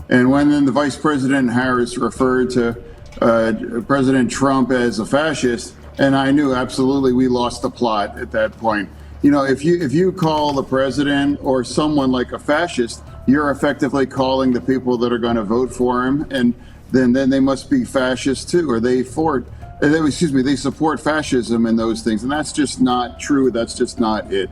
And when then the Vice President Harris referred to President Trump as a fascist, and I knew absolutely we lost the plot at that point. You know, if you call the president or someone like a fascist, you're effectively calling the people that are going to vote for him, and then they must be fascists too, or they support fascism and those things, and that's just not true. That's just not it.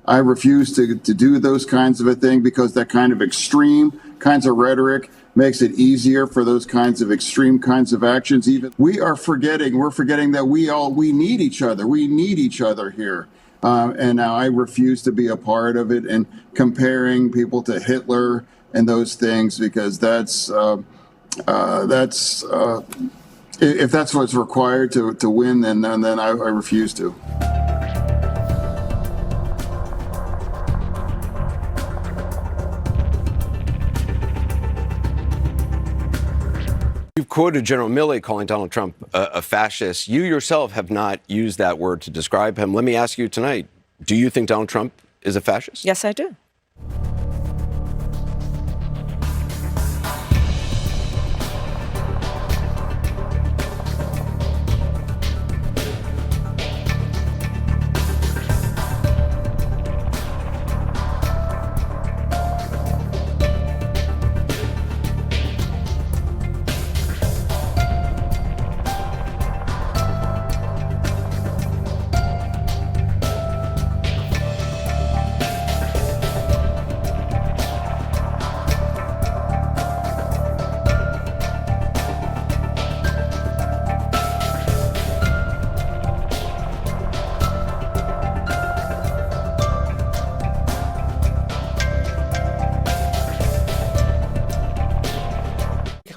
I refuse to do those kinds of a thing, because that kind of extreme kinds of rhetoric makes it easier for those kinds of extreme kinds of actions. Even we're forgetting that we need each other. We need each other here. And now I refuse to be a part of it and comparing people to Hitler and those things, because if that's what's required to win, then I refuse to. You've quoted General Milley calling Donald Trump a fascist. You yourself have not used that word to describe him. Let me ask you tonight, do you think Donald Trump is a fascist? Yes, I do.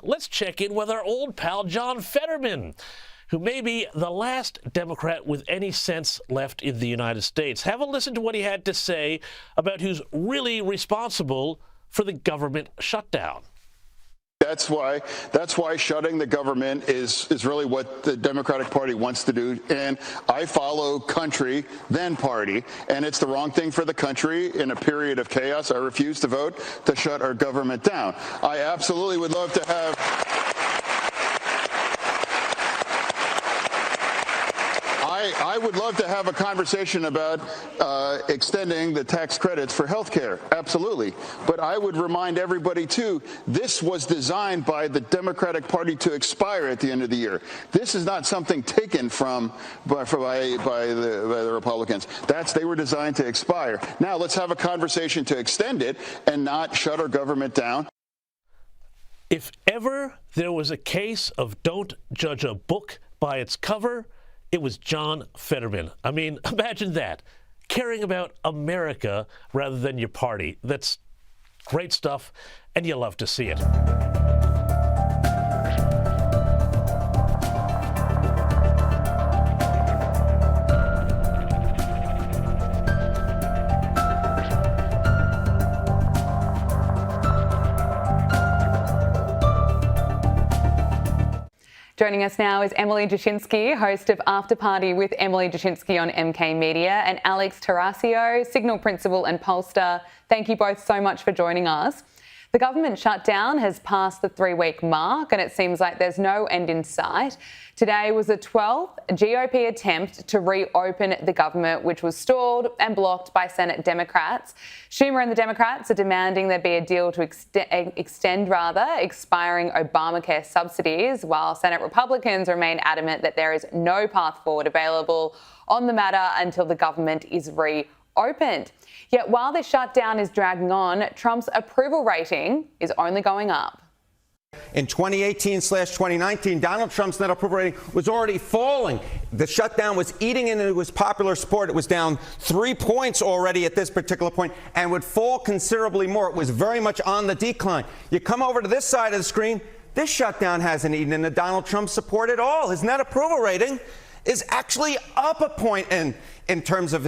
Let's check in with our old pal John Fetterman, who may be the last Democrat with any sense left in the United States. Have a listen to what he had to say about who's really responsible for the government shutdown. That's why shutting the government is really what the Democratic Party wants to do. And I follow country, then party. And it's the wrong thing for the country in a period of chaos. I refuse to vote to shut our government down. I absolutely would love to have... I would love to have a conversation about extending the tax credits for health care. Absolutely. But I would remind everybody, too, this was designed by the Democratic Party to expire at the end of the year. This is not something taken by the Republicans. They were designed to expire. Now let's have a conversation to extend it and not shut our government down. If ever there was a case of don't judge a book by its cover, it was John Fetterman. I mean, imagine that. Caring about America rather than your party. That's great stuff, and you love to see it. Joining us now is Emily Jashinsky, host of After Party with Emily Jashinsky on MK Media, and Alex Tarasio, Signal Principal and pollster. Thank you both so much for joining us. The government shutdown has passed the 3-week mark, and it seems like there's no end in sight. Today was the 12th GOP attempt to reopen the government, which was stalled and blocked by Senate Democrats. Schumer and the Democrats are demanding there be a deal to extend expiring Obamacare subsidies, while Senate Republicans remain adamant that there is no path forward available on the matter until the government is reopened. Yet while this shutdown is dragging on, Trump's approval rating is only going up. In 2018/2019, Donald Trump's net approval rating was already falling. The shutdown was eating into his popular support. It was down 3 points already at this particular point and would fall considerably more. It was very much on the decline. You come over to this side of the screen, this shutdown hasn't eaten into Donald Trump's support at all. His net approval rating is actually up a point in terms of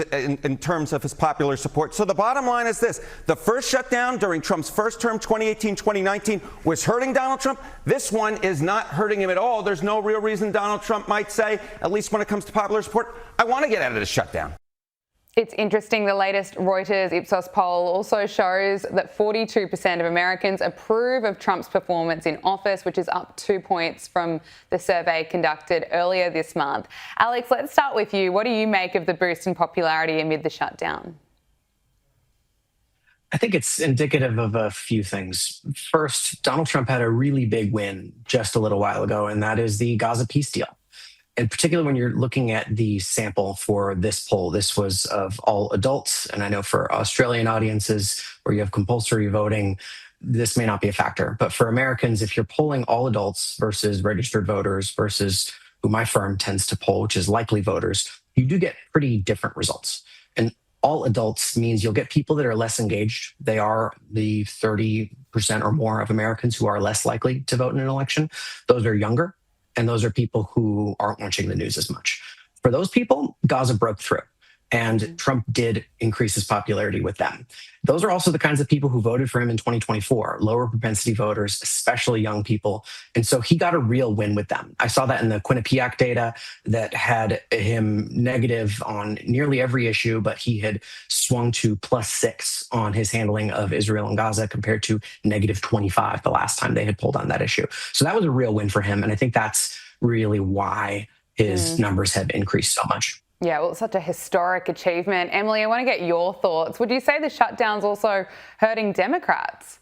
his popular support. So the bottom line is this: the first shutdown during Trump's first term, 2018-2019, was hurting Donald Trump. This one is not hurting him at all. There's no real reason Donald Trump might say, at least when it comes to popular support, I want to get out of this shutdown. It's interesting, the latest Reuters Ipsos poll also shows that 42% of Americans approve of Trump's performance in office, which is up 2 points from the survey conducted earlier this month. Alex, let's start with you. What do you make of the boost in popularity amid the shutdown? I think it's indicative of a few things. First, Donald Trump had a really big win just a little while ago, and that is the Gaza peace deal. In particular, when you're looking at the sample for this poll, this was of all adults. And I know for Australian audiences where you have compulsory voting, this may not be a factor. But for Americans, if you're polling all adults versus registered voters versus who my firm tends to poll, which is likely voters, you do get pretty different results. And all adults means you'll get people that are less engaged. They are the 30% or more of Americans who are less likely to vote in an election. Those are younger. And those are people who aren't watching the news as much. For those people, Gaza broke through, and Trump did increase his popularity with them. Those are also the kinds of people who voted for him in 2024, lower propensity voters, especially young people. And so he got a real win with them. I saw that in the Quinnipiac data that had him negative on nearly every issue, but he had swung to +6 on his handling of Israel and Gaza compared to -25 the last time they had polled on that issue. So that was a real win for him. And I think that's really why his numbers have increased so much. Yeah, well, it's such a historic achievement. Emily, I want to get your thoughts. Would you say the shutdown's also hurting Democrats?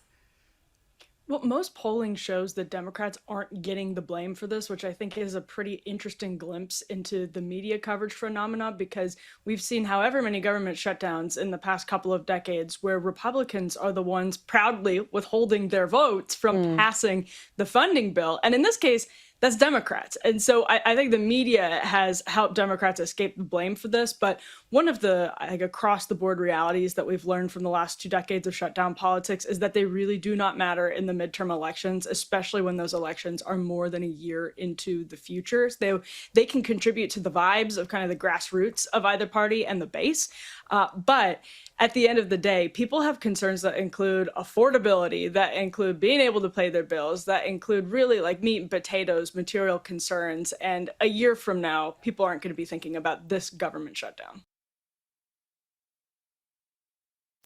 Well, most polling shows that Democrats aren't getting the blame for this, which I think is a pretty interesting glimpse into the media coverage phenomena, because we've seen however many government shutdowns in the past couple of decades where Republicans are the ones proudly withholding their votes from passing the funding bill. And in this case, that's Democrats. And so I think the media has helped Democrats escape the blame for this. But one of the across the board realities that we've learned from the last 2 decades of shutdown politics is that they really do not matter in the midterm elections, especially when those elections are more than a year into the future. They can contribute to the vibes of kind of the grassroots of either party and the base. But at the end of the day, people have concerns that include affordability, that include being able to pay their bills, that include really like meat and potatoes, material concerns. And a year from now, people aren't going to be thinking about this government shutdown.